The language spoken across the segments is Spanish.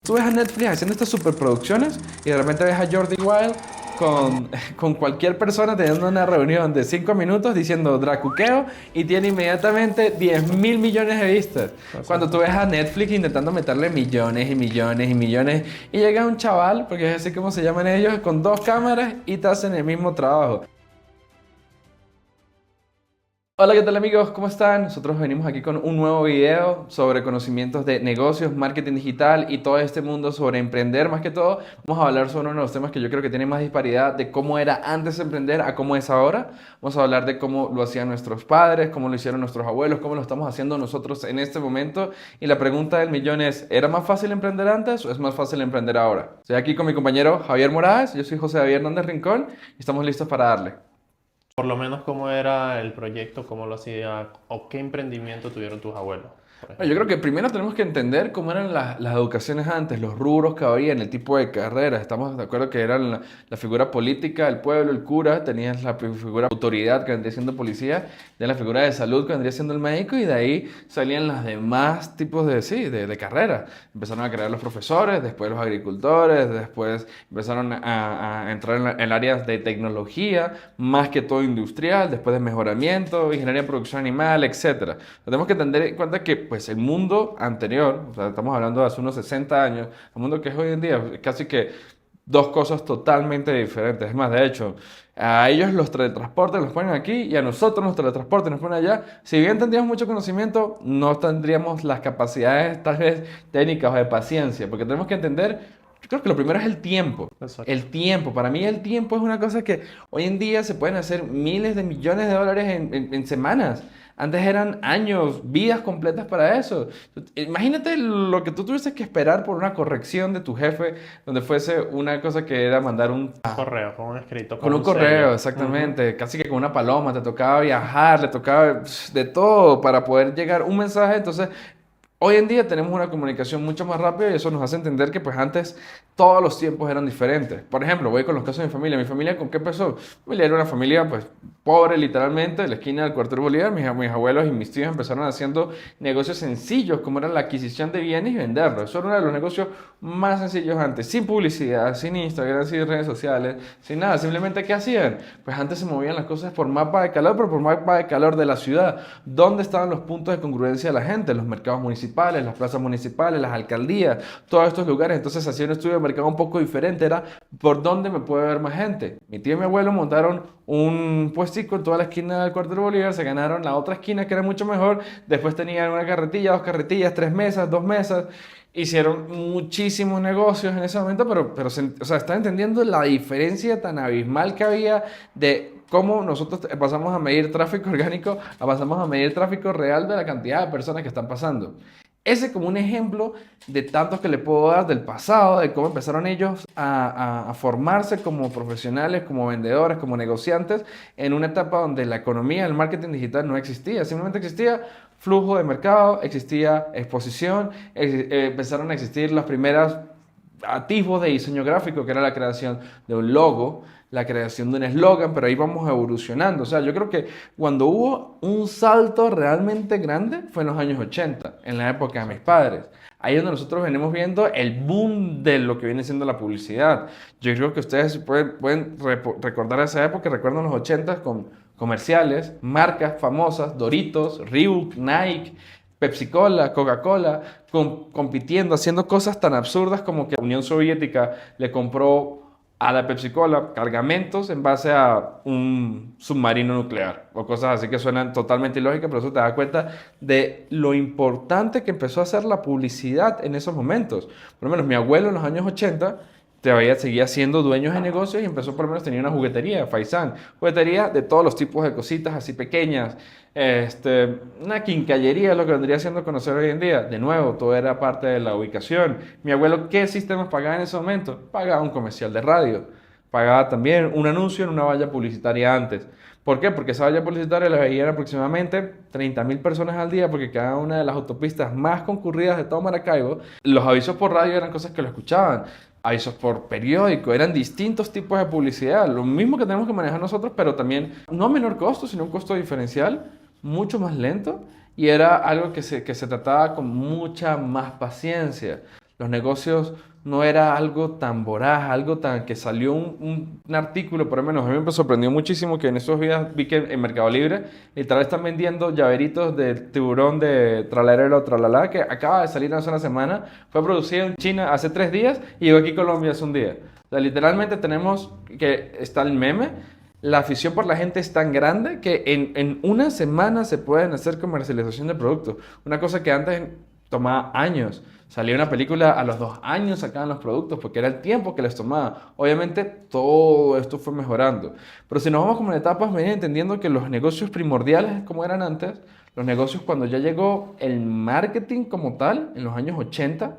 Tú ves a Netflix haciendo estas superproducciones y de repente ves a Jordi Wild con cualquier persona teniendo una reunión de 5 minutos diciendo dracuqueo y tiene inmediatamente 10.000 millones de vistas. Cuando tú ves a Netflix intentando meterle millones y millones y millones y llega un chaval, porque es así como se llaman ellos, con 2 cámaras y te hacen el mismo trabajo. Hola, ¿qué tal amigos? ¿Cómo están? Nosotros venimos aquí con un nuevo video sobre conocimientos de negocios, marketing digital y todo este mundo sobre emprender. Más que todo, vamos a hablar sobre uno de los temas que yo creo que tiene más disparidad de cómo era antes de emprender a cómo es ahora. Vamos a hablar de cómo lo hacían nuestros padres, cómo lo hicieron nuestros abuelos, cómo lo estamos haciendo nosotros en este momento. Y la pregunta del millón es, ¿era más fácil emprender antes o es más fácil emprender ahora? Estoy aquí con mi compañero Javier Moraes, yo soy José Javier Hernández Rincón y estamos listos para darle. Por lo menos cómo era el proyecto, cómo lo hacía o qué emprendimiento tuvieron tus abuelos, por Bueno, yo creo ejemplo. que primero tenemos que entender cómo eran las educaciones antes, los rubros que había, el tipo de carreras. Estamos de acuerdo que eran la figura política, el pueblo, el cura, tenías la figura de autoridad que vendría siendo policía, de la figura de salud que vendría siendo el médico y de ahí salían los demás tipos de, sí, de carreras. Empezaron a crear los profesores, después los agricultores, después empezaron a entrar en el área de tecnología, más que todo industrial, después de mejoramiento, ingeniería en producción animal, etcétera. Tenemos que tener en cuenta que pues, el mundo anterior, o sea, estamos hablando de hace unos 60 años, el mundo que es hoy en día, es casi que dos cosas totalmente diferentes. Es más, de hecho, a ellos los teletransportes los ponen aquí y a nosotros los teletransportes nos ponen allá. Si bien tendríamos mucho conocimiento, no tendríamos las capacidades tal vez técnicas o de paciencia, porque tenemos que entender, yo creo que lo primero es el tiempo. Exacto. El tiempo, para mí el tiempo es una cosa que hoy en día se pueden hacer miles de millones de dólares en semanas. Antes eran años, vidas completas para eso. Imagínate lo que tú tuvieses que esperar por una corrección de tu jefe, donde fuese una cosa que era mandar Un correo, con un escrito, con con un un sello. correo, Ujú. exactamente, casi que con una paloma, te tocaba viajar, le tocaba de todo para poder llegar un mensaje. Entonces, hoy en día tenemos una comunicación mucho más rápida y eso nos hace entender que pues antes todos los tiempos eran diferentes. Por ejemplo, voy con los casos de mi familia. ¿Mi familia con qué empezó? Mi familia era una familia pues pobre literalmente, de la esquina del cuartel Bolívar. Mis abuelos y mis tíos empezaron haciendo negocios sencillos como era la adquisición de bienes y venderlos. Eso era uno de los negocios más sencillos antes, sin publicidad, sin Instagram, sin redes sociales, sin nada. Simplemente ¿qué hacían? Pues antes se movían las cosas por mapa de calor, pero por mapa de calor de la ciudad. ¿Dónde estaban los puntos de congruencia de la gente? Los mercados municipales, las plazas municipales, las alcaldías, todos estos lugares. Entonces hacía un estudio de mercado un poco diferente, era por dónde me puede ver más gente. Mi tío y mi abuelo montaron un puestico en toda la esquina del cuartel Bolívar, se ganaron la otra esquina que era mucho mejor, después tenían una carretilla, 2 carretillas, 3 mesas, 2 mesas. Hicieron muchísimos negocios en ese momento, pero o sea, están entendiendo la diferencia tan abismal que había de cómo nosotros pasamos a medir tráfico orgánico a pasamos a medir tráfico real de la cantidad de personas que están pasando. Ese como un ejemplo de tantos que le puedo dar del pasado, de cómo empezaron ellos a formarse como profesionales, como vendedores, como negociantes, en una etapa donde la economía, el marketing digital no existía, simplemente existía flujo de mercado, existía exposición, empezaron a existir las primeras atisbos de diseño gráfico, que era la creación de un logo, la creación de un eslogan, pero ahí vamos evolucionando. O sea, yo creo que cuando hubo un salto realmente grande fue en los años 80, en la época de mis Exacto. padres. Ahí es donde nosotros venimos viendo el boom de lo que viene siendo la publicidad. Yo creo que ustedes pueden recordar esa época, recuerdan los 80 con comerciales, marcas famosas, Doritos, Reebok, Nike, Pepsi Cola, Coca-Cola, compitiendo, haciendo cosas tan absurdas como que la Unión Soviética le compró a la Pepsi Cola cargamentos en base a un submarino nuclear o cosas así que suenan totalmente ilógicas, pero eso te da cuenta de lo importante que empezó a ser la publicidad en esos momentos. Por lo menos mi abuelo en los años 80 todavía seguía siendo dueño de negocios y empezó por lo menos tenía una juguetería, Faisán, juguetería de todos los tipos de cositas así pequeñas, una quincallería, lo que vendría siendo conocer hoy en día. De nuevo, todo era parte de la ubicación. Mi abuelo, ¿qué sistemas pagaba en ese momento? Pagaba un comercial de radio, pagaba también un anuncio en una valla publicitaria antes. ¿Por qué? Porque esa valla publicitaria la veían aproximadamente 30.000 personas al día, porque cada una de las autopistas más concurridas de todo Maracaibo, los avisos por radio eran cosas que lo escuchaban. Avisos por periódico, eran distintos tipos de publicidad, lo mismo que tenemos que manejar nosotros, pero también no a menor costo, sino un costo diferencial, mucho más lento, y era algo que se trataba con mucha más paciencia. Los negocios no era algo tan voraz, algo tan que salió un artículo, por lo menos a mí me sorprendió muchísimo que en esos días vi que en Mercado Libre literal están vendiendo llaveritos de tiburón de tralalero, tralala, que acaba de salir hace una semana, fue producido en China hace 3 días y llegó aquí a Colombia hace un día. O sea, literalmente tenemos que está el meme. La afición por la gente es tan grande que en una semana se pueden hacer comercialización de productos. Una cosa que antes tomaba años. Salía una película a los 2 años, sacaban los productos porque era el tiempo que les tomaba. Obviamente todo esto fue mejorando. Pero si nos vamos como en etapas, me entendiendo que los negocios primordiales como eran antes, los negocios cuando ya llegó el marketing como tal, en los años 80,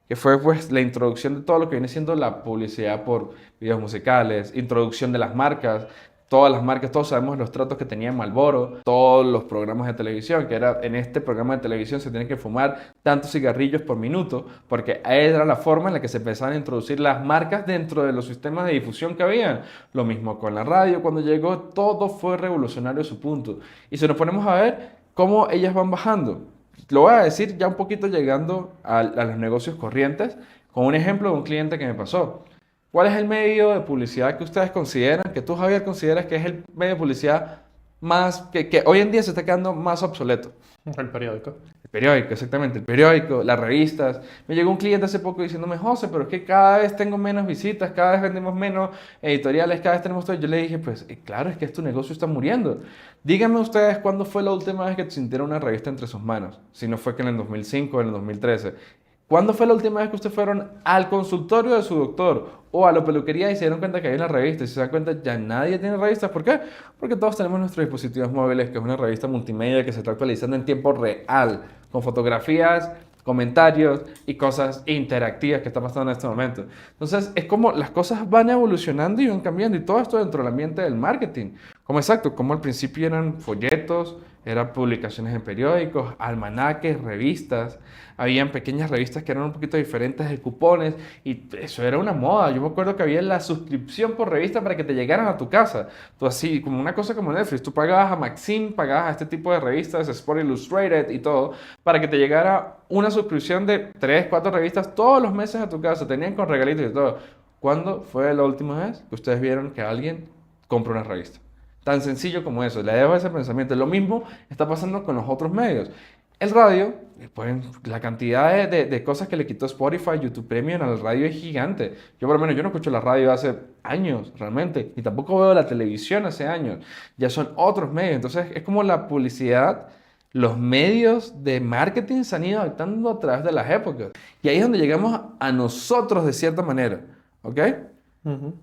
que fue pues la introducción de todo lo que viene siendo la publicidad por videos musicales, introducción de las marcas, todas las marcas, todos sabemos los tratos que tenía Marlboro, todos los programas de televisión, que era en este programa de televisión se tienen que fumar tantos cigarrillos por minuto, porque era la forma en la que se empezaban a introducir las marcas dentro de los sistemas de difusión que habían. Lo mismo con la radio, cuando llegó, todo fue revolucionario a su punto. Y si nos ponemos a ver cómo ellas van bajando, lo voy a decir ya un poquito llegando a los negocios corrientes, con un ejemplo de un cliente que me pasó. ¿Cuál es el medio de publicidad que ustedes consideran, que tú, Javier, consideras que es el medio de publicidad más, que hoy en día se está quedando más obsoleto? El periódico. El periódico, exactamente, el periódico, las revistas. Me llegó un cliente hace poco diciéndome, José, pero es que cada vez tengo menos visitas, cada vez vendemos menos editoriales, cada vez tenemos todo. Yo le dije, pues claro, es que tu negocio está muriendo. Díganme ustedes cuándo fue la última vez que sintieron una revista entre sus manos, si no fue que en el 2005 o en el 2013. ¿Cuándo fue la última vez que ustedes fueron al consultorio de su doctor o a la peluquería y se dieron cuenta que hay una revista? Y se dan cuenta, ya nadie tiene revistas. ¿Por qué? Porque todos tenemos nuestros dispositivos móviles, que es una revista multimedia que se está actualizando en tiempo real, con fotografías, comentarios y cosas interactivas que están pasando en este momento. Entonces, es como las cosas van evolucionando y van cambiando, y todo esto dentro del ambiente del marketing. Como exacto, como al principio eran folletos, eran publicaciones en periódicos, almanaques, revistas. Habían pequeñas revistas que eran un poquito diferentes de cupones y eso era una moda. Yo me acuerdo que había la suscripción por revista para que te llegaran a tu casa. Tú así, como una cosa como Netflix, tú pagabas a Maxim, pagabas a este tipo de revistas, Sport Illustrated y todo, para que te llegara una suscripción de 3, 4 revistas todos los meses a tu casa. Tenían con regalitos y todo. ¿Cuándo fue la última vez que ustedes vieron que alguien compró una revista? Tan sencillo como eso, le dejo ese pensamiento. Lo mismo está pasando con los otros medios. El radio, pues, la cantidad de cosas que le quitó Spotify, YouTube Premium al radio es gigante. Yo por lo menos yo no escucho la radio hace años, realmente, y tampoco veo la televisión hace años. Ya son otros medios. Entonces es como la publicidad, los medios de marketing se han ido adaptando a través de las épocas. Y ahí es donde llegamos a nosotros de cierta manera. ¿Ok? Ujú.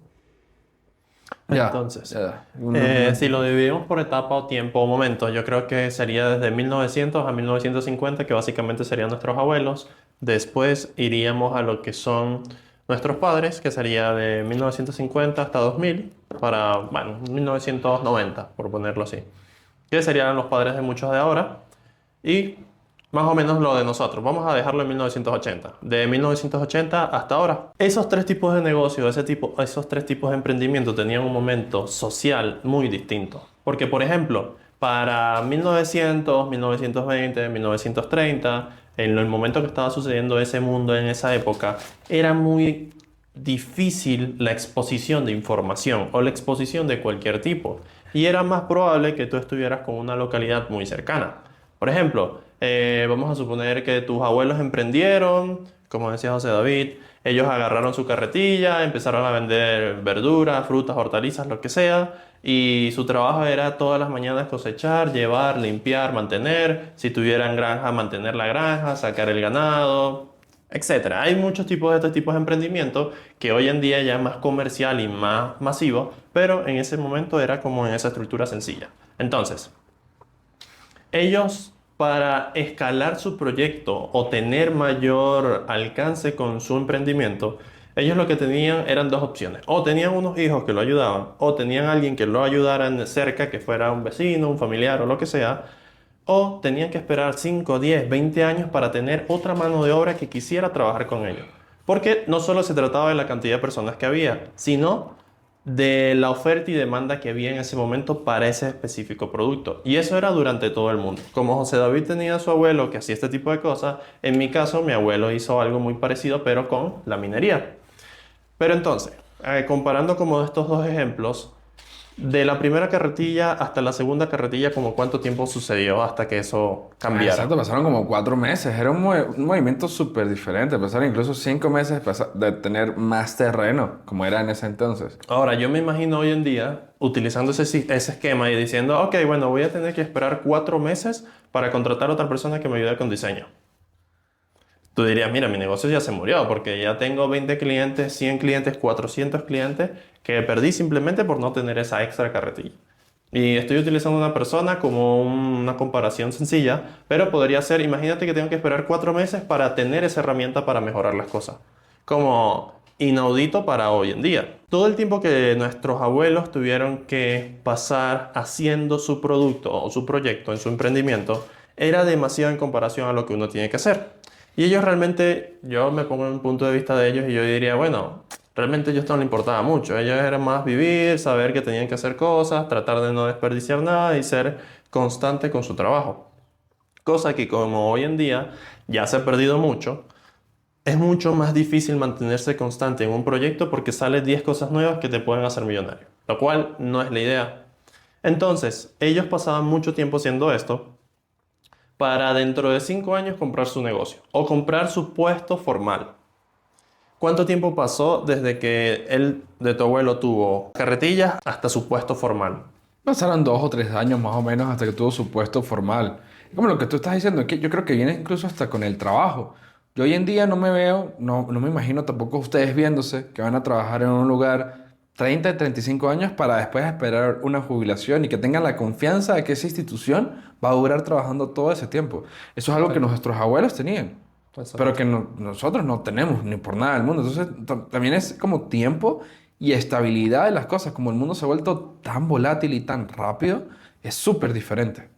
Ya, Entonces, ya. si lo dividimos por etapa o tiempo o momento, yo creo que sería desde 1900 a 1950, que básicamente serían nuestros abuelos. Después iríamos a lo que son nuestros padres, que sería de 1950 hasta 2000, para, bueno, 1990, por ponerlo así. Que serían los padres de muchos de ahora. Y más o menos lo de nosotros. Vamos a dejarlo en 1980. De 1980 hasta ahora. Esos tres tipos de negocios, esos tres tipos de emprendimiento tenían un momento social muy distinto. Porque, por ejemplo, para 1900, 1920, 1930, en el momento que estaba sucediendo ese mundo en esa época, era muy difícil la exposición de información o la exposición de cualquier tipo. Y era más probable que tú estuvieras con una localidad muy cercana. Por ejemplo, vamos a suponer que tus abuelos emprendieron, como decía José David, ellos agarraron su carretilla, empezaron a vender verduras, frutas, hortalizas, lo que sea, y su trabajo era todas las mañanas cosechar, llevar, limpiar, mantener, si tuvieran granja, mantener la granja, sacar el ganado, etcétera. Hay muchos tipos de estos tipos de emprendimiento que hoy en día ya es más comercial y más masivo, pero en ese momento era como en esa estructura sencilla. Entonces, ellos, para escalar su proyecto o tener mayor alcance con su emprendimiento, ellos lo que tenían eran dos opciones. O tenían unos hijos que lo ayudaban, o tenían alguien que lo ayudara cerca, que fuera un vecino, un familiar o lo que sea, o tenían que esperar 5, 10, 20 años para tener otra mano de obra que quisiera trabajar con ellos. Porque no solo se trataba de la cantidad de personas que había, sino de la oferta y demanda que había en ese momento para ese específico producto. Y eso era durante todo el mundo. Como José David tenía a su abuelo que hacía este tipo de cosas, en mi caso mi abuelo hizo algo muy parecido pero con la minería. Pero entonces, comparando como estos dos ejemplos, de la primera carretilla hasta la segunda carretilla, ¿como cuánto tiempo sucedió hasta que eso cambiara? Exacto, pasaron como 4 meses. Era un movimiento súper diferente. Pasaron incluso 5 meses de tener más terreno, como era en ese entonces. Ahora, yo me imagino hoy en día utilizando ese esquema y diciendo, ok, bueno, voy a tener que esperar 4 meses para contratar a otra persona que me ayude con diseño. Tú dirías, mira, mi negocio ya se murió porque ya tengo 20 clientes, 100 clientes, 400 clientes que perdí simplemente por no tener esa extra carretilla. Y estoy utilizando una persona como una comparación sencilla, pero podría ser, imagínate que tengo que esperar 4 meses para tener esa herramienta para mejorar las cosas. Como inaudito para hoy en día. Todo el tiempo que nuestros abuelos tuvieron que pasar haciendo su producto o su proyecto en su emprendimiento era demasiado en comparación a lo que uno tiene que hacer. Y ellos realmente, yo me pongo en un punto de vista de ellos y yo diría, bueno, realmente a ellos no les importaba mucho. Ellos eran más vivir, saber que tenían que hacer cosas, tratar de no desperdiciar nada y ser constante con su trabajo. Cosa que como hoy en día ya se ha perdido mucho, es mucho más difícil mantenerse constante en un proyecto porque salen 10 cosas nuevas que te pueden hacer millonario, lo cual no es la idea. Entonces, ellos pasaban mucho tiempo haciendo esto para dentro de 5 años comprar su negocio o comprar su puesto formal. ¿Cuánto tiempo pasó desde que él, de tu abuelo, tuvo carretillas hasta su puesto formal? Pasaron 2 o 3 años más o menos hasta que tuvo su puesto formal. Como lo que tú estás diciendo, que yo creo que viene incluso hasta con el trabajo. Yo hoy en día no me veo, no me imagino tampoco ustedes viéndose que van a trabajar en un lugar 30 y 35 años para después esperar una jubilación y que tengan la confianza de que esa institución va a durar trabajando todo ese tiempo. Eso es algo que Exacto. nuestros abuelos tenían, pero Exacto. que nosotros no tenemos ni por nada del mundo. Entonces también es como tiempo y estabilidad de las cosas. Como el mundo se ha vuelto tan volátil y tan rápido, es súper diferente.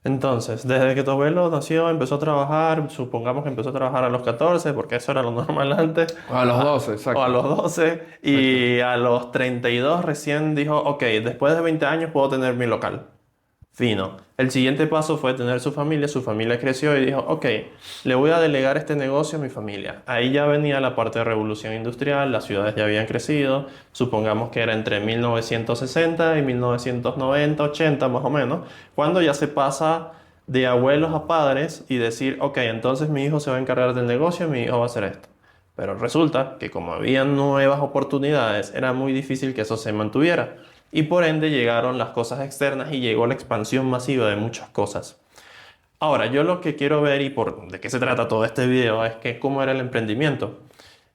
Entonces, desde que tu abuelo nació, empezó a trabajar, supongamos que empezó a trabajar a los 14, porque eso era lo normal antes, A los 12, o a exacto. los 12, Exacto. y a los 32 recién dijo, ok, después de 20 años puedo tener mi local. Fino. El siguiente paso fue tener su familia creció y dijo, ok, le voy a delegar este negocio a mi familia. Ahí ya venía la parte de revolución industrial, las ciudades ya habían crecido, supongamos que era entre 1960 y 1990, 80 más o menos, cuando ya se pasa de abuelos a padres y decir, ok, entonces mi hijo se va a encargar del negocio, mi hijo va a hacer esto. Pero resulta que como había nuevas oportunidades, era muy difícil que eso se mantuviera. Y por ende llegaron las cosas externas y llegó la expansión masiva de muchas cosas. Ahora, yo lo que quiero ver y por de qué se trata todo este video es que cómo era el emprendimiento.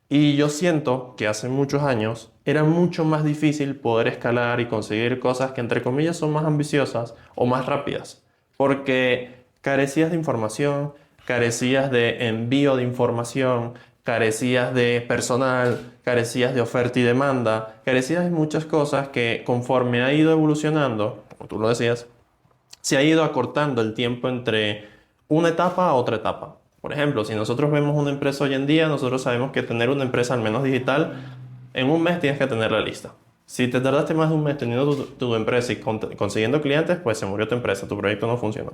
Y yo siento que hace muchos años era mucho más difícil poder escalar y conseguir cosas que entre comillas son más ambiciosas o más rápidas, porque carecías de información, carecías de envío de información, carecías de personal, carecías de oferta y demanda, carecías de muchas cosas que conforme ha ido evolucionando, como tú lo decías, se ha ido acortando el tiempo entre una etapa a otra etapa. Por ejemplo, si nosotros vemos una empresa hoy en día, nosotros sabemos que tener una empresa al menos digital, en un mes tienes que tenerla lista. Si te tardaste más de un mes teniendo tu empresa y consiguiendo clientes, pues se murió tu empresa, tu proyecto no funcionó.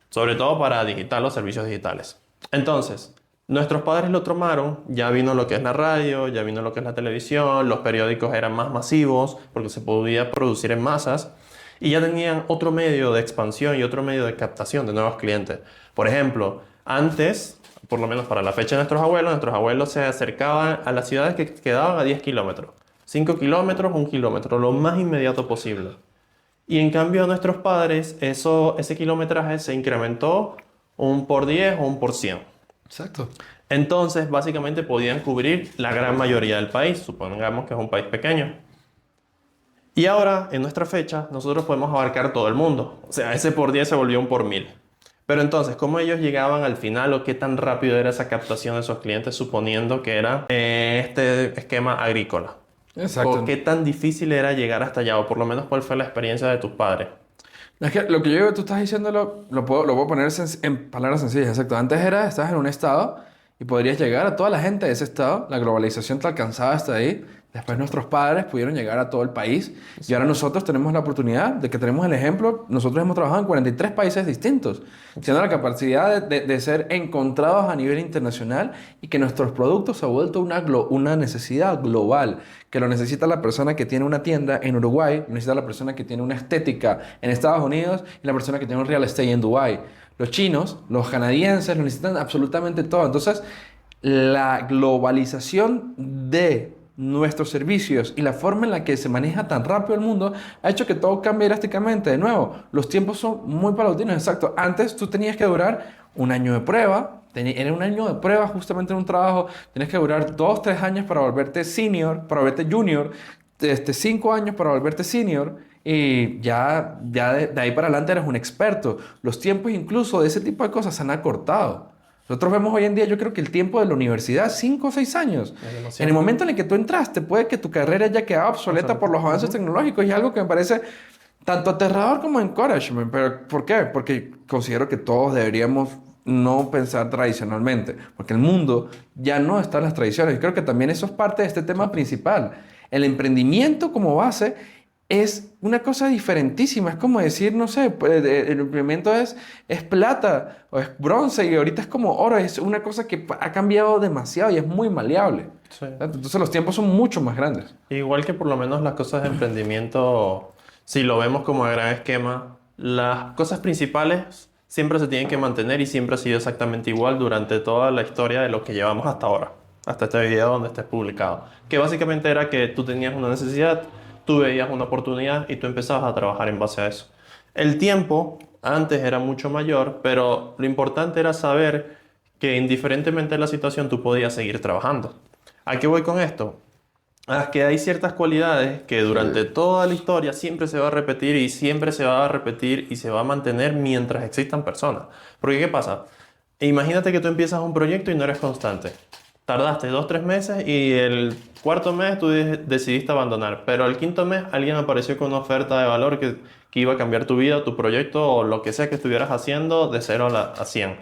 Sobre todo para digital o servicios digitales. Entonces, nuestros padres lo tomaron, ya vino lo que es la radio, ya vino lo que es la televisión, los periódicos eran más masivos porque se podía producir en masas y ya tenían otro medio de expansión y otro medio de captación de nuevos clientes. Por ejemplo, antes, por lo menos para la fecha de nuestros abuelos se acercaban a las ciudades que quedaban a 10 kilómetros. 5 kilómetros, 1 kilómetro, lo más inmediato posible. Y en cambio a nuestros padres ese kilometraje se incrementó un por 10 o un por 100. Exacto. Entonces, básicamente podían cubrir la gran mayoría del país, supongamos que es un país pequeño. Y ahora, en nuestra fecha, nosotros podemos abarcar todo el mundo. O sea, ese por 10 se volvió un por 1000. Pero entonces, ¿cómo ellos llegaban al final o qué tan rápido era esa captación de esos clientes suponiendo que era este esquema agrícola? ¿O Exacto. qué tan difícil era llegar hasta allá? O por lo menos, ¿cuál fue la experiencia de tus padres? Es que lo que tú estás diciendo lo puedo poner en palabras sencillas. Exacto. Antes era, estabas en un estado y podrías llegar a toda la gente de ese estado. La globalización te alcanzaba hasta ahí. Después nuestros padres pudieron llegar a todo el país y ahora nosotros tenemos la oportunidad de que tenemos el ejemplo. Nosotros hemos trabajado en 43 países distintos, teniendo la capacidad de ser encontrados a nivel internacional y que nuestros productos se han vuelto una necesidad global, que lo necesita la persona que tiene una tienda en Uruguay, lo necesita la persona que tiene una estética en Estados Unidos y la persona que tiene un real estate en Dubái. Los chinos, los canadienses lo necesitan absolutamente todo. Entonces, la globalización de nuestros servicios y la forma en la que se maneja tan rápido el mundo ha hecho que todo cambie drásticamente. De nuevo, los tiempos son muy paulatinos, exacto. Antes tú tenías que durar un año de prueba, era un año de prueba justamente en un trabajo, tenías que durar 2, 3 años para volverte senior, para volverte junior, 5 años para volverte senior. Y ya de ahí para adelante eres un experto. Los tiempos incluso de ese tipo de cosas se han acortado. Nosotros vemos hoy en día, yo creo que el tiempo de la universidad, 5 o 6 años. En el momento en el que tú entraste, puede que tu carrera ya quedado obsoleta por los avances tecnológicos y es algo que me parece tanto aterrador como encouragement. ¿Pero por qué? Porque considero que todos deberíamos no pensar tradicionalmente, porque el mundo ya no está en las tradiciones. Y creo que también eso es parte de este tema principal. El emprendimiento como base es una cosa diferentísima. Es como decir, no sé, pues, el emprendimiento es plata o es bronce y ahorita es como oro. Es una cosa que ha cambiado demasiado y es muy maleable. Sí. Entonces los tiempos son mucho más grandes. Igual que por lo menos las cosas de emprendimiento, si lo vemos como a gran esquema, las cosas principales siempre se tienen que mantener y siempre ha sido exactamente igual durante toda la historia de lo que llevamos hasta ahora, hasta este video donde esté publicado. Que básicamente era que tú tenías una necesidad, tú veías una oportunidad y tú empezabas a trabajar en base a eso. El tiempo antes era mucho mayor, pero lo importante era saber que indiferentemente de la situación tú podías seguir trabajando. ¿A qué voy con esto? A que hay ciertas cualidades que durante toda la historia siempre se va a repetir y siempre se va a repetir y se va a mantener mientras existan personas. Porque ¿qué pasa? Imagínate que tú empiezas un proyecto y no eres constante. Tardaste 2, 3 meses y el cuarto mes tú decidiste abandonar, pero el quinto mes alguien apareció con una oferta de valor que iba a cambiar tu vida, tu proyecto o lo que sea que estuvieras haciendo de 0 a 100.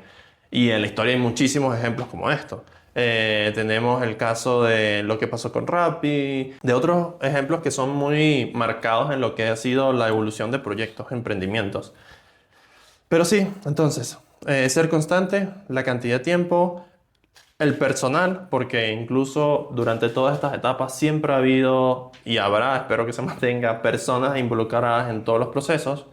Y en la historia hay muchísimos ejemplos como esto. Tenemos el caso de lo que pasó con Rappi, de otros ejemplos que son muy marcados en lo que ha sido la evolución de proyectos, emprendimientos. Pero sí, entonces, ser constante, la cantidad de tiempo, el personal, porque incluso durante todas estas etapas siempre ha habido y habrá, espero que se mantenga, personas involucradas en todos los procesos.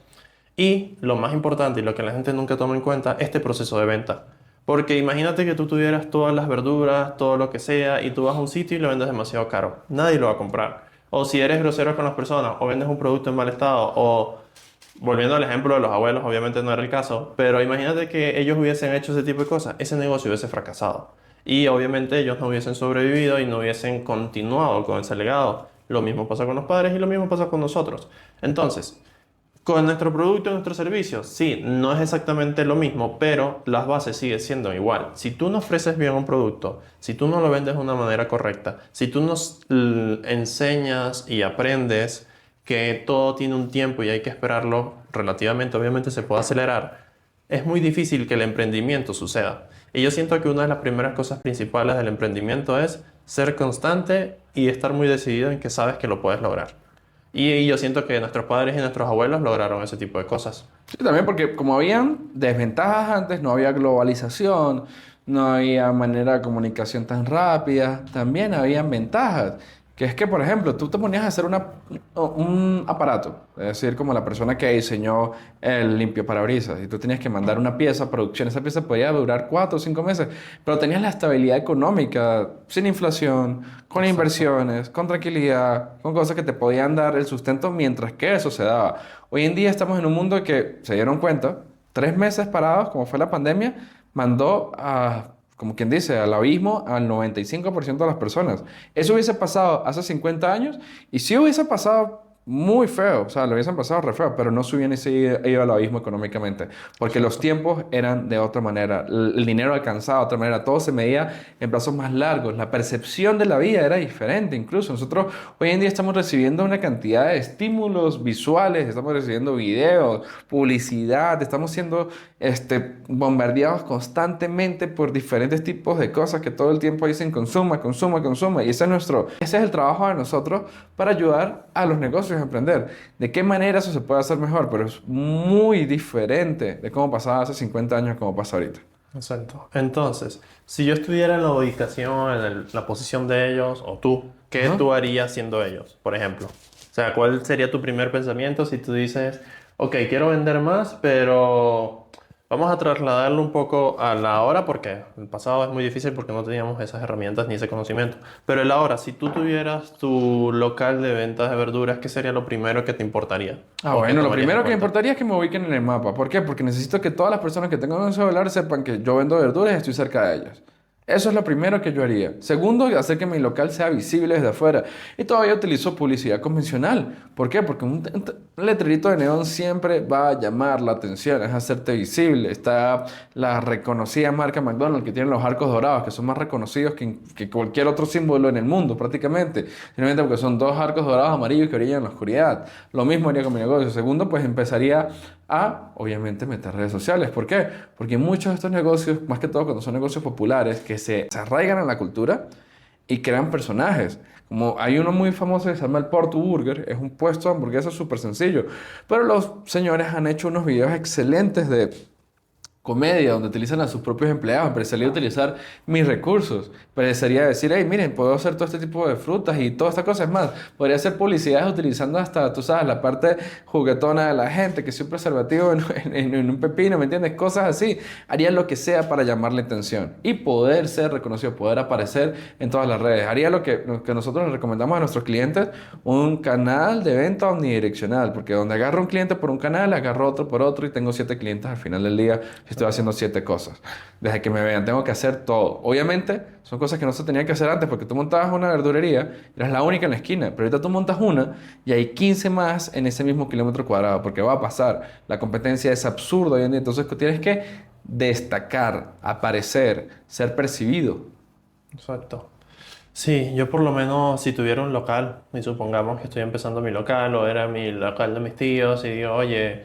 Y lo más importante y lo que la gente nunca toma en cuenta, este proceso de venta. Porque imagínate que tú tuvieras todas las verduras, todo lo que sea, y tú vas a un sitio y lo vendes demasiado caro. Nadie lo va a comprar. O si eres grosero con las personas, o vendes un producto en mal estado, o volviendo al ejemplo de los abuelos, obviamente no era el caso, pero imagínate que ellos hubiesen hecho ese tipo de cosas, ese negocio hubiese fracasado. Y obviamente ellos no hubiesen sobrevivido y no hubiesen continuado con ese legado. Lo mismo pasa con los padres y lo mismo pasa con nosotros. Entonces, con nuestro producto y nuestro servicio, sí, no es exactamente lo mismo, pero las bases siguen siendo igual. Si tú no ofreces bien un producto, si tú no lo vendes de una manera correcta, si tú nos enseñas y aprendes que todo tiene un tiempo y hay que esperarlo relativamente, obviamente se puede acelerar, es muy difícil que el emprendimiento suceda. Y yo siento que una de las primeras cosas principales del emprendimiento es ser constante y estar muy decidido en que sabes que lo puedes lograr. Y yo siento que nuestros padres y nuestros abuelos lograron ese tipo de cosas. Sí, también porque como habían desventajas antes, no había globalización, no había manera de comunicación tan rápida, también habían ventajas. Que es que, por ejemplo, tú te ponías a hacer un aparato, es decir, como la persona que diseñó el limpiaparabrisas, y tú tenías que mandar una pieza a producción, esa pieza podía durar 4 o 5 meses, pero tenías la estabilidad económica, sin inflación, con inversiones, con tranquilidad, con cosas que te podían dar el sustento mientras que eso se daba. Hoy en día estamos en un mundo que se dieron cuenta, 3 meses parados, como fue la pandemia, mandó a, como quien dice, al abismo al 95% de las personas. Eso hubiese pasado hace 50 años y sí hubiese pasado muy feo, o sea, lo hubiesen pasado re feo, pero no se hubiesen ido al abismo económicamente, porque los Exacto. tiempos eran de otra manera, el dinero alcanzaba de otra manera, todo se medía en plazos más largos, la percepción de la vida era diferente, incluso nosotros hoy en día estamos recibiendo una cantidad de estímulos visuales, estamos recibiendo videos, publicidad, estamos siendo bombardeados constantemente por diferentes tipos de cosas que todo el tiempo dicen consuma, consuma, consuma, y ese es el trabajo de nosotros para ayudar a los negocios a emprender. ¿De qué manera eso se puede hacer mejor? Pero es muy diferente de cómo pasaba hace 50 años como pasa ahorita. Exacto. Entonces, si yo estuviera en la ubicación, en la posición de ellos, o tú, ¿qué Ajá. tú harías siendo ellos, por ejemplo? O sea, ¿cuál sería tu primer pensamiento si tú dices, ok, quiero vender más, pero vamos a trasladarlo un poco a la hora, porque el pasado es muy difícil porque no teníamos esas herramientas ni ese conocimiento. Pero el ahora, si tú tuvieras tu local de ventas de verduras, ¿qué sería lo primero que te importaría? ¿O que Bueno, lo tomarías en primero que me cuenta? importaría es que me ubiquen en el mapa. ¿Por qué? Porque necesito que todas las personas que tengan un celular sepan que yo vendo verduras y estoy cerca de ellas. Eso es lo primero que yo haría. Segundo, hacer que mi local sea visible desde afuera. Y todavía utilizo publicidad convencional. ¿Por qué? Porque un letrerito de neón siempre va a llamar la atención, es hacerte visible. Está la reconocida marca McDonald's que tiene los arcos dorados, que son más reconocidos que cualquier otro símbolo en el mundo prácticamente. Simplemente porque son dos arcos dorados amarillos que brillan en la oscuridad. Lo mismo haría con mi negocio. Segundo, pues empezaría a, obviamente, meter redes sociales. ¿Por qué? Porque muchos de estos negocios, más que todo cuando son negocios populares, que se arraigan en la cultura y crean personajes. Como hay uno muy famoso que se llama el Porto Burger, es un puesto de hamburguesas súper sencillo, pero los señores han hecho unos videos excelentes de comedia, donde utilizan a sus propios empleados. Empezaría a utilizar mis recursos. Empezaría a decir, hey, miren, puedo hacer todo este tipo de frutas y todas estas cosas más. Podría hacer publicidades utilizando hasta, tú sabes, la parte juguetona de la gente, que es un preservativo en un pepino, ¿me entiendes? Cosas así. Haría lo que sea para llamar la atención y poder ser reconocido, poder aparecer en todas las redes. Haría lo que nosotros les recomendamos a nuestros clientes, un canal de venta omnidireccional, porque donde agarro un cliente por un canal, agarro otro por otro y tengo 7 clientes al final del día si estoy haciendo 7 cosas. Desde que me vean, tengo que hacer todo. Obviamente, son cosas que no se tenían que hacer antes, porque tú montabas una verdurería, eras la única en la esquina, pero ahorita tú montas una y hay 15 más en ese mismo kilómetro cuadrado, porque va a pasar. La competencia es absurda hoy en día, entonces tienes que destacar, aparecer, ser percibido. Exacto. Sí, yo por lo menos si tuviera un local, y supongamos que estoy empezando mi local o era mi local de mis tíos y digo, oye,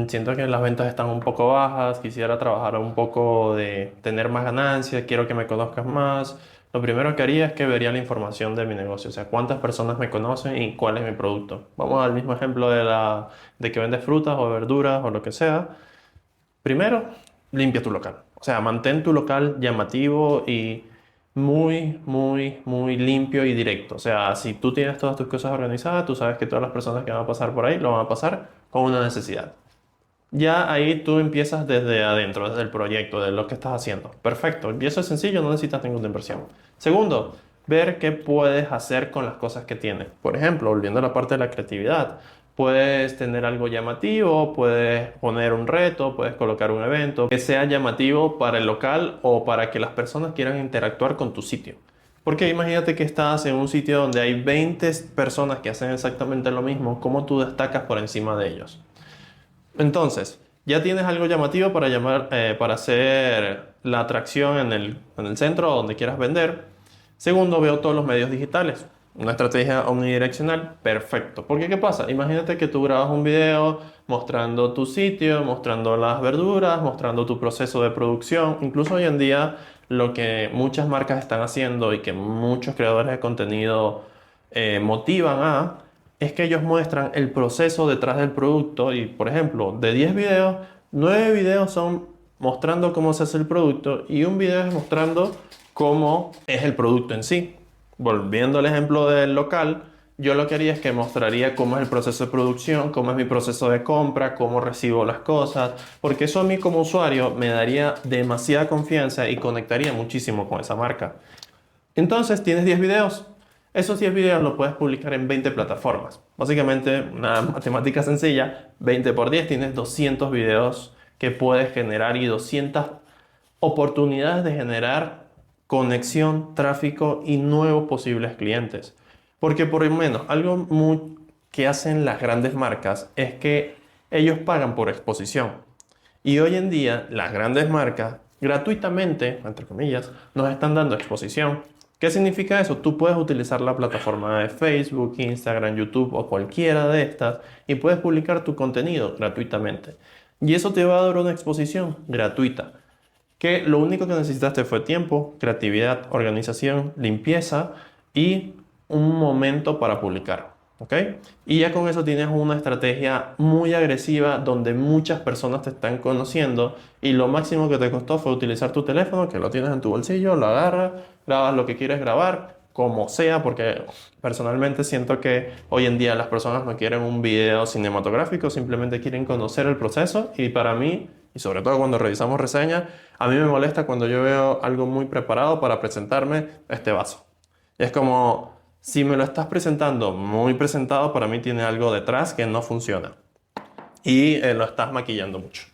siento que las ventas están un poco bajas, quisiera trabajar un poco de tener más ganancias, quiero que me conozcas más. Lo primero que haría es que vería la información de mi negocio, o sea, cuántas personas me conocen y cuál es mi producto. Vamos al mismo ejemplo de que vendes frutas o verduras o lo que sea. Primero, limpia tu local. O sea, mantén tu local llamativo y muy, muy, muy limpio y directo. O sea, si tú tienes todas tus cosas organizadas, tú sabes que todas las personas que van a pasar por ahí lo van a pasar con una necesidad. Ya ahí tú empiezas desde adentro, desde el proyecto, de lo que estás haciendo. Perfecto. Y eso es sencillo, no necesitas ninguna inversión. Segundo, ver qué puedes hacer con las cosas que tienes. Por ejemplo, volviendo a la parte de la creatividad, puedes tener algo llamativo, puedes poner un reto, puedes colocar un evento que sea llamativo para el local o para que las personas quieran interactuar con tu sitio. Porque imagínate que estás en un sitio donde hay 20 personas que hacen exactamente lo mismo, ¿cómo tú destacas por encima de ellos? Entonces, ya tienes algo llamativo para para hacer la atracción en el centro donde quieras vender. Segundo, veo todos los medios digitales. Una estrategia omnidireccional, perfecto. Porque ¿qué pasa? Imagínate que tú grabas un video mostrando tu sitio, mostrando las verduras, mostrando tu proceso de producción. Incluso hoy en día lo que muchas marcas están haciendo y que muchos creadores de contenido motivan a es que ellos muestran el proceso detrás del producto y, por ejemplo, de 10 videos, 9 videos son mostrando cómo se hace el producto y un video es mostrando cómo es el producto en sí. Volviendo al ejemplo del local, yo lo que haría es que mostraría cómo es el proceso de producción, cómo es mi proceso de compra, cómo recibo las cosas, porque eso a mí como usuario me daría demasiada confianza y conectaría muchísimo con esa marca. Entonces tienes 10 videos. Esos 10 videos los puedes publicar en 20 plataformas. Básicamente, una matemática sencilla, 20 por 10 tienes 200 videos que puedes generar y 200 oportunidades de generar conexión, tráfico y nuevos posibles clientes. Porque por lo menos algo muy que hacen las grandes marcas es que ellos pagan por exposición. Y hoy en día las grandes marcas gratuitamente, entre comillas, nos están dando exposición. ¿Qué significa eso? Tú puedes utilizar la plataforma de Facebook, Instagram, YouTube o cualquiera de estas y puedes publicar tu contenido gratuitamente. Y eso te va a dar una exposición gratuita. Que lo único que necesitaste fue tiempo, creatividad, organización, limpieza y un momento para publicar. ¿Ok? Y ya con eso tienes una estrategia muy agresiva donde muchas personas te están conociendo y lo máximo que te costó fue utilizar tu teléfono, que lo tienes en tu bolsillo, lo agarras, grabas lo que quieres grabar, como sea, porque personalmente siento que hoy en día las personas no quieren un video cinematográfico, simplemente quieren conocer el proceso y para mí, y sobre todo cuando revisamos reseñas, a mí me molesta cuando yo veo algo muy preparado para presentarme este vaso. Es como, si me lo estás presentando muy presentado, para mí tiene algo detrás que no funciona y lo estás maquillando mucho.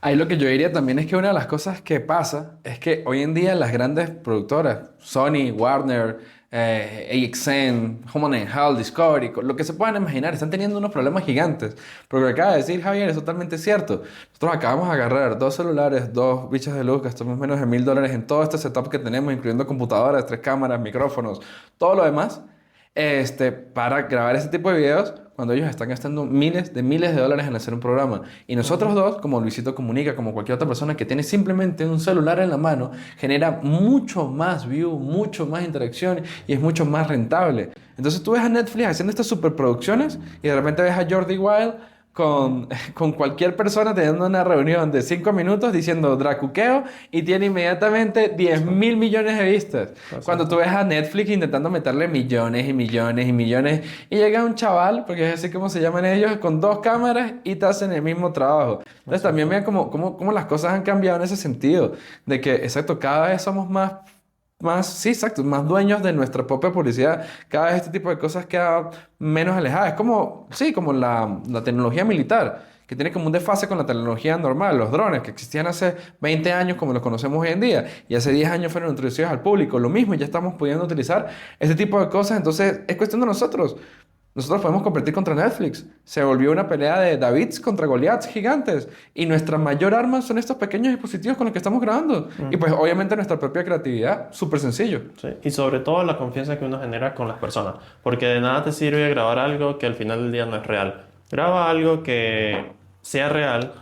Ahí lo que yo diría también es que una de las cosas que pasa es que hoy en día las grandes productoras, Sony, Warner, AXN, Home and Health, Discovery, lo que se puedan imaginar, están teniendo unos problemas gigantes. Pero lo que acaba de decir Javier es totalmente cierto. Nosotros acabamos de agarrar dos celulares, dos bichos de luz, gastamos menos de $1000 en todo este setup que tenemos, incluyendo computadoras, 3 cámaras, micrófonos, todo lo demás, para grabar ese tipo de videos cuando ellos están gastando miles de dólares en hacer un programa. Y nosotros dos, como Luisito Comunica, como cualquier otra persona que tiene simplemente un celular en la mano, genera mucho más view, mucho más interacción y es mucho más rentable. Entonces tú ves a Netflix haciendo estas superproducciones y de repente ves a Jordi Wild con cualquier persona teniendo una reunión de 5 minutos diciendo dracuqueo y tiene inmediatamente 10.000 millones de vistas. Cuando tú ves a Netflix intentando meterle millones y millones y millones y llega un chaval, porque es así como se llaman ellos, con 2 cámaras y te hacen el mismo trabajo. Entonces también vean cómo las cosas han cambiado en ese sentido, de que, exacto, cada vez somos sí, exacto, más dueños de nuestra propia publicidad. Cada vez este tipo de cosas queda menos alejada. Es como, sí, como la tecnología militar, que tiene como un desfase con la tecnología normal. Los drones que existían hace 20 años como los conocemos hoy en día y hace 10 años fueron introducidos al público. Lo mismo, ya estamos pudiendo utilizar este tipo de cosas. Entonces, es cuestión de nosotros. Nosotros podemos competir contra Netflix. Se volvió una pelea de Davids contra Goliaths gigantes. Y nuestra mayor arma son estos pequeños dispositivos con los que estamos grabando. Y pues obviamente nuestra propia creatividad. Súper sencillo. Sí, y sobre todo la confianza que uno genera con las personas. Porque de nada te sirve grabar algo que al final del día no es real. Graba algo que sea real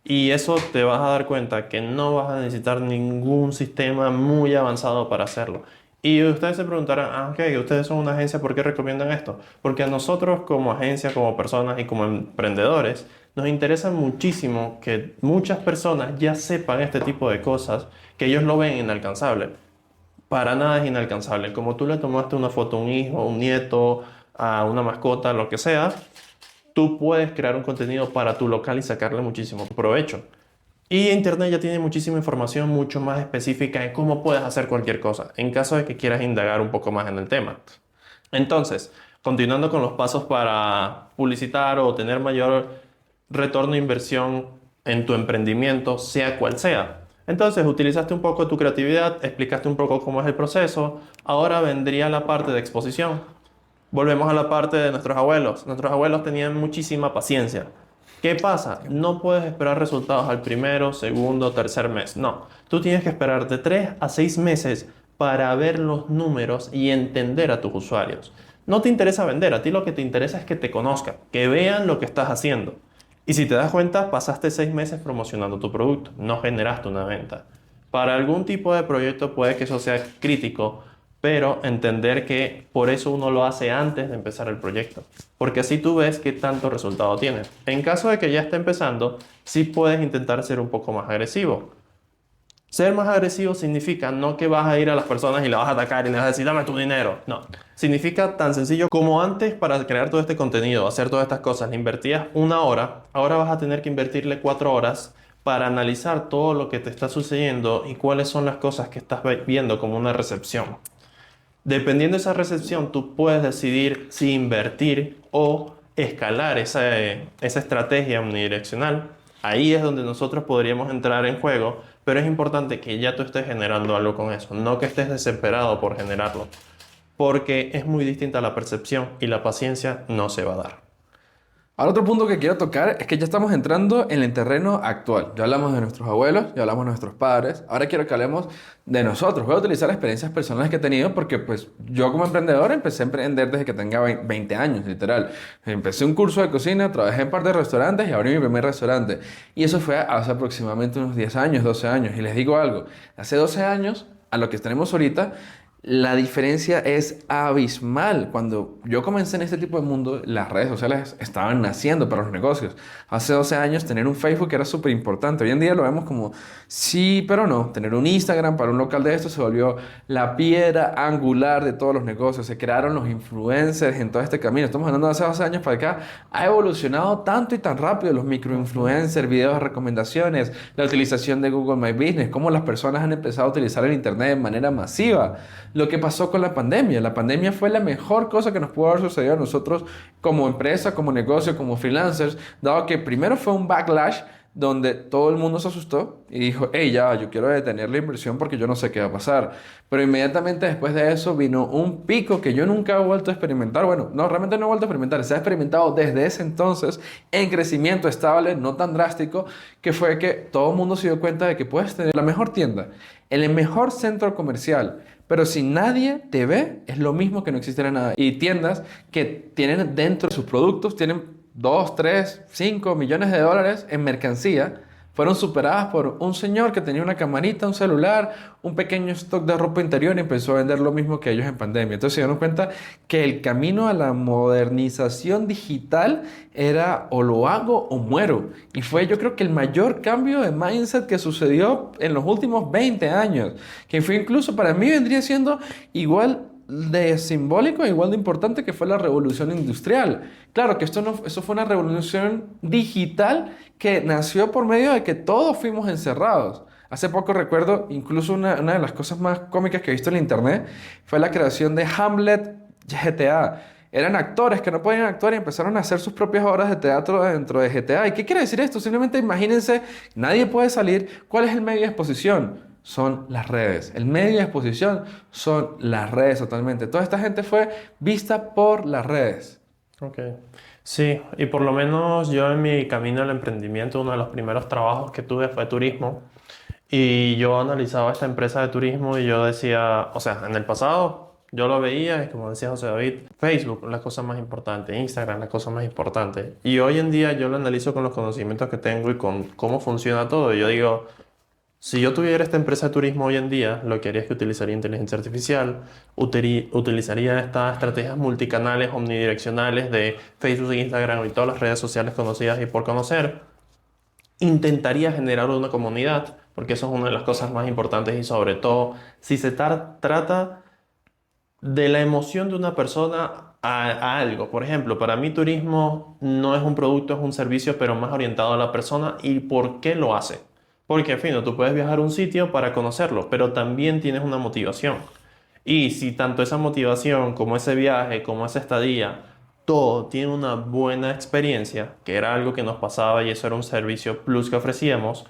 y eso te vas a dar cuenta que no vas a necesitar ningún sistema muy avanzado para hacerlo. Y ustedes se preguntarán, ok, ustedes son una agencia, ¿por qué recomiendan esto? Porque a nosotros como agencia, como personas y como emprendedores, nos interesa muchísimo que muchas personas ya sepan este tipo de cosas que ellos lo ven inalcanzable. Para nada es inalcanzable. Como tú le tomaste una foto a un hijo, un nieto, a una mascota, lo que sea, tú puedes crear un contenido para tu local y sacarle muchísimo provecho. Y Internet ya tiene muchísima información mucho más específica de cómo puedes hacer cualquier cosa, en caso de que quieras indagar un poco más en el tema. Entonces, continuando con los pasos para publicitar o tener mayor retorno de inversión en tu emprendimiento, sea cual sea. Entonces, utilizaste un poco tu creatividad, explicaste un poco cómo es el proceso, ahora vendría la parte de exposición. Volvemos a la parte de nuestros abuelos. Nuestros abuelos tenían muchísima paciencia. ¿Qué pasa? No puedes esperar resultados al primero, segundo, tercer mes. No, tú tienes que esperar de 3 a 6 meses para ver los números y entender a tus usuarios. No te interesa vender, a ti lo que te interesa es que te conozcan, que vean lo que estás haciendo. Y si te das cuenta, pasaste 6 meses promocionando tu producto, no generaste una venta. Para algún tipo de proyecto puede que eso sea crítico, pero entender que por eso uno lo hace antes de empezar el proyecto, porque así tú ves qué tanto resultado tiene. En caso de que ya esté empezando, sí puedes intentar ser un poco más agresivo. Ser más agresivo significa no que vas a ir a las personas y las vas a atacar y les vas a decir, dame tu dinero. No, significa tan sencillo como antes para crear todo este contenido, hacer todas estas cosas, le invertías 1 hora, ahora vas a tener que invertirle 4 horas para analizar todo lo que te está sucediendo y cuáles son las cosas que estás viendo como una recepción. Dependiendo de esa recepción, tú puedes decidir si invertir o escalar esa estrategia unidireccional. Ahí es donde nosotros podríamos entrar en juego, pero es importante que ya tú estés generando algo con eso, no que estés desesperado por generarlo. porque es muy distinta la percepción y la paciencia no se va a dar. Ahora otro punto que quiero tocar es que ya estamos entrando en el terreno actual. Ya hablamos de nuestros abuelos, ya hablamos de nuestros padres. Ahora quiero que hablemos de nosotros. Voy a utilizar experiencias personales que he tenido porque pues yo como emprendedor empecé a emprender desde que tenía 20 años, literal. Empecé un curso de cocina, trabajé en un par de restaurantes y abrí mi primer restaurante. Y eso fue hace aproximadamente unos 10 años, 12 años. Y les digo algo, hace 12 años a lo que tenemos ahorita, la diferencia es abismal. Cuando yo comencé en este tipo de mundo, las redes sociales estaban naciendo para los negocios. Hace 12 años tener un Facebook era súper importante. Hoy en día lo vemos como sí, pero no. Tener un Instagram para un local de esto se volvió la piedra angular de todos los negocios. Se crearon los influencers en todo este camino. Estamos hablando de hace 12 años para acá. Ha evolucionado tanto y tan rápido los microinfluencers, videos de recomendaciones, la utilización de Google My Business, cómo las personas han empezado a utilizar el Internet de manera masiva. Lo que pasó con la pandemia. La pandemia fue la mejor cosa que nos pudo haber sucedido a nosotros como empresa, como negocio, como freelancers, dado que primero fue un backlash donde todo el mundo se asustó y dijo, hey, ya, yo quiero detener la inversión porque yo no sé qué va a pasar. Pero inmediatamente después de eso vino un pico que yo nunca he vuelto a experimentar. Bueno, no, realmente no he vuelto a experimentar. Se ha experimentado desde ese entonces en crecimiento estable, no tan drástico, que fue que todo el mundo se dio cuenta de que puedes tener la mejor tienda, el mejor centro comercial, pero si nadie te ve, es lo mismo que no existiera nada. Y tiendas que tienen dentro de sus productos, tienen 2, 3, 5 millones de dólares en mercancía, fueron superadas por un señor que tenía una camarita, un celular, un pequeño stock de ropa interior y empezó a vender lo mismo que ellos en pandemia. Entonces se dieron cuenta que el camino a la modernización digital era o lo hago o muero. Y fue yo creo que el mayor cambio de mindset que sucedió en los últimos 20 años, que fue incluso para mí vendría siendo igual de simbólico, igual de importante que fue la revolución industrial. Claro que eso fue una revolución digital que nació por medio de que todos fuimos encerrados. Hace poco recuerdo, incluso una de las cosas más cómicas que he visto en internet fue la creación de Hamlet GTA. Eran actores que no podían actuar y empezaron a hacer sus propias obras de teatro dentro de GTA. ¿Y qué quiere decir esto? Simplemente imagínense, nadie puede salir. ¿Cuál es el medio de exposición? Son las redes. El medio de exposición son las redes totalmente. Toda esta gente fue vista por las redes. Ok. Sí, y por lo menos yo en mi camino al emprendimiento, uno de los primeros trabajos que tuve fue turismo. Y yo analizaba esta empresa de turismo y yo decía, o sea, en el pasado yo lo veía y como decía José David, Facebook la cosa más importante, Instagram la cosa más importante. Y hoy en día yo lo analizo con los conocimientos que tengo y con cómo funciona todo. Y yo digo, si yo tuviera esta empresa de turismo hoy en día, lo que haría es que utilizaría inteligencia artificial, utilizaría estas estrategias multicanales, omnidireccionales de Facebook, Instagram y todas las redes sociales conocidas y por conocer. Intentaría generar una comunidad, porque eso es una de las cosas más importantes y sobre todo si se trata de la emoción de una persona a algo. Por ejemplo, para mí turismo no es un producto, es un servicio, pero más orientado a la persona y por qué lo hace. Porque, en fin, tú puedes viajar a un sitio para conocerlo, pero también tienes una motivación. Y si tanto esa motivación como ese viaje, como esa estadía, todo tiene una buena experiencia, que era algo que nos pasaba y eso era un servicio plus que ofrecíamos,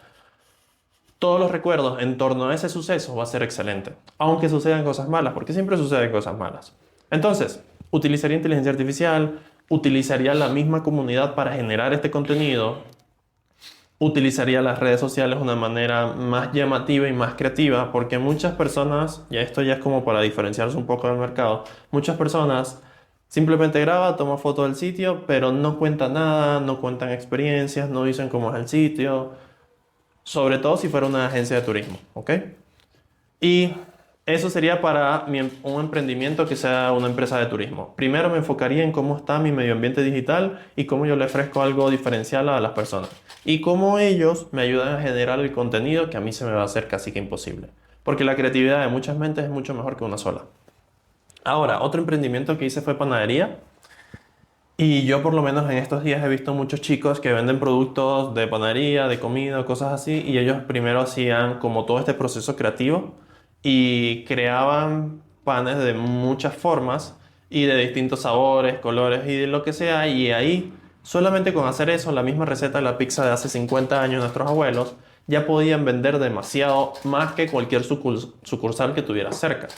todos los recuerdos en torno a ese suceso va a ser excelente. Aunque sucedan cosas malas, porque siempre suceden cosas malas. Entonces, utilizaría inteligencia artificial, utilizaría la misma comunidad para generar este contenido, utilizaría las redes sociales de una manera más llamativa y más creativa, porque muchas personas, y esto ya es como para diferenciarse un poco del mercado, muchas personas simplemente graban, toman foto del sitio, pero no cuentan nada, no cuentan experiencias, no dicen cómo es el sitio, sobre todo si fuera una agencia de turismo, ¿ok? Y eso sería para un emprendimiento que sea una empresa de turismo. Primero me enfocaría en cómo está mi medio ambiente digital y cómo yo le ofrezco algo diferencial a las personas. Y cómo ellos me ayudan a generar el contenido que a mí se me va a hacer casi que imposible. Porque la creatividad de muchas mentes es mucho mejor que una sola. Ahora, otro emprendimiento que hice fue panadería. Y yo por lo menos en estos días he visto muchos chicos que venden productos de panadería, de comida, cosas así. Y ellos primero hacían como todo este proceso creativo y creaban panes de muchas formas y de distintos sabores, colores y de lo que sea. Y ahí, solamente con hacer eso, la misma receta de la pizza de hace 50 años nuestros abuelos, ya podían vender demasiado más que cualquier sucursal que tuviera cerca.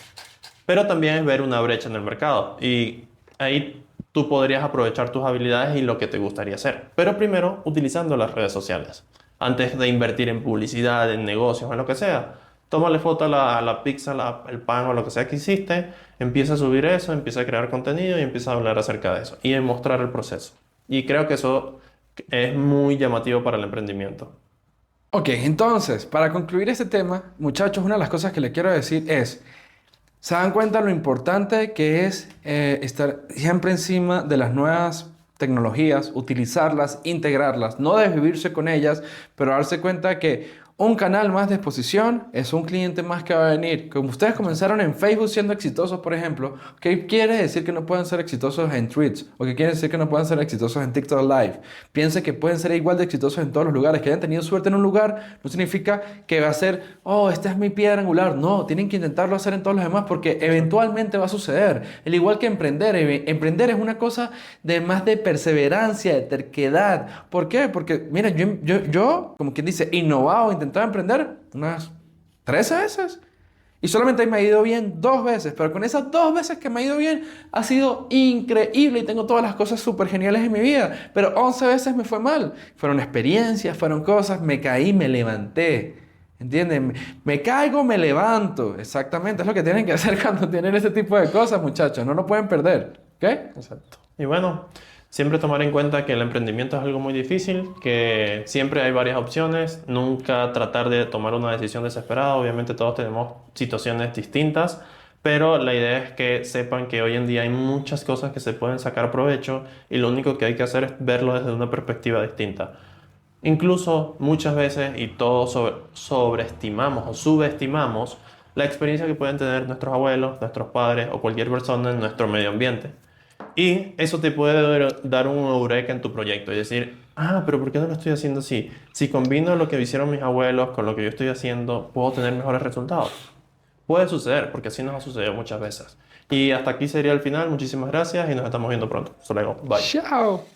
Pero también es ver una brecha en el mercado y ahí tú podrías aprovechar tus habilidades y lo que te gustaría hacer. Pero primero utilizando las redes sociales. Antes de invertir en publicidad, en negocios, en lo que sea, tómale foto a la pizza, el pan o lo que sea que hiciste, empieza a subir eso, empieza a crear contenido y empieza a hablar acerca de eso y a mostrar el proceso. Y creo que eso es muy llamativo para el emprendimiento. Ok, entonces, para concluir este tema, muchachos, una de las cosas que les quiero decir es, ¿se dan cuenta lo importante que es estar siempre encima de las nuevas tecnologías, utilizarlas, integrarlas, no desvivirse con ellas, pero darse cuenta que un canal más de exposición es un cliente más que va a venir? Como ustedes comenzaron en Facebook siendo exitosos, por ejemplo, ¿qué quiere decir que no pueden ser exitosos en Tweets? ¿O qué quiere decir que no pueden ser exitosos en TikTok Live? Piense que pueden ser igual de exitosos en todos los lugares. Que hayan tenido suerte en un lugar no significa que va a ser, oh, esta es mi piedra angular. No, tienen que intentarlo hacer en todos los demás porque eventualmente va a suceder. El igual que emprender. Emprender es una cosa de más de perseverancia, de terquedad. ¿Por qué? Porque, mira, yo como quien dice, innovado, intentado emprender unas 13 veces. Y solamente me ha ido bien 2 veces, pero con esas 2 veces que me ha ido bien ha sido increíble y tengo todas las cosas súper geniales en mi vida. Pero 11 veces me fue mal. Fueron experiencias, fueron cosas, me caí, me levanté. ¿Entienden? Me caigo, me levanto. Exactamente, es lo que tienen que hacer cuando tienen ese tipo de cosas, muchachos. No lo pueden perder. ¿Ok? Exacto. Y bueno, siempre tomar en cuenta que el emprendimiento es algo muy difícil, que siempre hay varias opciones, nunca tratar de tomar una decisión desesperada. Obviamente todos tenemos situaciones distintas, pero la idea es que sepan que hoy en día hay muchas cosas que se pueden sacar provecho y lo único que hay que hacer es verlo desde una perspectiva distinta. Incluso muchas veces, y todos sobreestimamos o subestimamos la experiencia que pueden tener nuestros abuelos, nuestros padres o cualquier persona en nuestro medio ambiente. Y eso te puede dar un eureka en tu proyecto y decir, ah, pero ¿por qué no lo estoy haciendo así? Si combino lo que hicieron mis abuelos con lo que yo estoy haciendo, puedo tener mejores resultados. Puede suceder, porque así nos ha sucedido muchas veces. Y hasta aquí sería el final. Muchísimas gracias y nos estamos viendo pronto. Hasta luego. Bye. Chao.